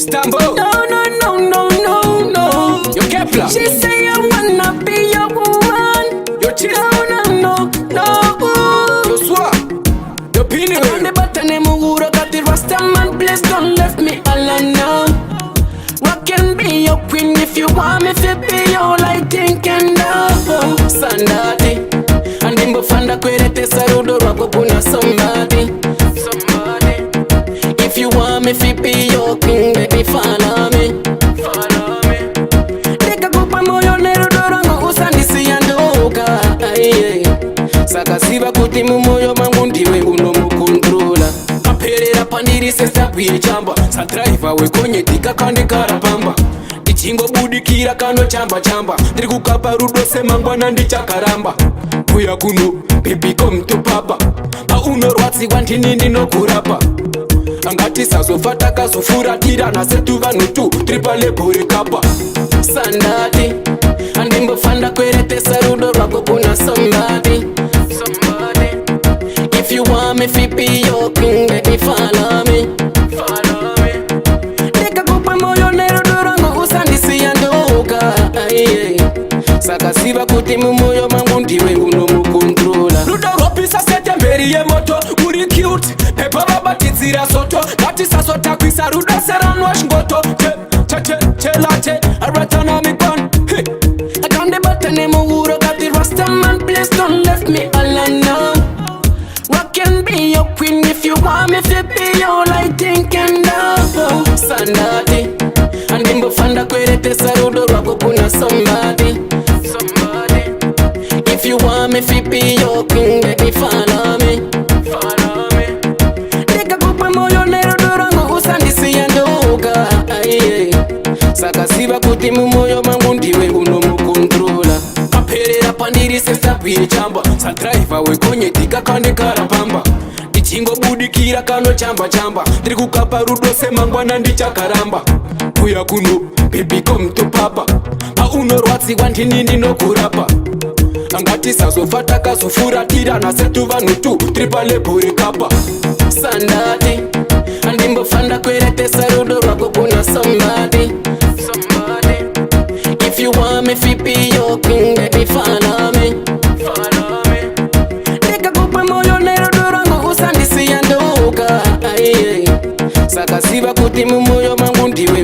Stambo. No, no, no, no, no, no. Yo Kepler. She say I wanna be your woman. Yo Chis. No, no, no, no. Yo Swag. Yo Pini. On the button and Muguro got the Rasta man. Please don't left me alone now. What can be your queen if you want me to be your lighting candle? Sandati. And in Bufanda Querete Sarudo Rako Kuna somebody. If you want me to be your king, baby, follow me. Follow me. Nika kupa moyo nero dorango usandisi yandoka. Sakasiba kuti mumoyo mangu ndiwe unomukontrola. Kaperera pandiri sesabwire chamba. Sadriver wekonyetika kandi karapamba. Ichingobudikira kano chamba chamba. Ndiri kukapa rudo semangwana ndichakaramba. Kuya kuno baby come to papa. Paunorwadziwa ndini ndinokurapa. Angati sazofata kazofuratira nasetu vanhu tu tiri palebhori kapa. Sandati andimbofanda kweretesa rudo rwako kuna somebody. If you want me to be your king, baby, follow me. Follow me. Nikakupa moyo nerudo rangu usandisi yandoka. Sakasiba kuti mumoyo mangu ndiwe unomukontrola. Rudo ropisa sete mberi ye moto. Uri cute, pepa babatizira soto. Kati saso takwisa rudo seranwa shngoto. Chelate, aratana mikon. I can't debate anymore, got the Rasta man. Please don't left me alone now. What can be your queen if you want me to be your lighting candle? Sandati, and in Bufanda Querete Sarudo Rako Kuna somebody. If you want me to be your king, baby, follow me. Follow me. Nika kupa moyo nero dorango usandisi yandoka. Sakasiba kuti mumoyo mangu ndiwe unomukontrola. Kaperera pandiri sesabwire chamba. Sadriver wekonyetika kandi karapamba. Ichingobudikira kano chamba chamba. Ndiri kukapa rudo semangwana ndichakaramba. Kuya kuno baby come to papa. Paunorwadziwa ndini ndinokurapa. Angati sazofata kazofuratira nasetu vanhu tu tiri palebhori kapa. Sandati andimbofanda kweretesa rudo rwako kuna somebody. If you want me to be your king, baby, follow me. Follow me. Nikakupa moyo nerudo rangu usandisi yandoka. Sakasiba kuti mumoyo mangu ndiwe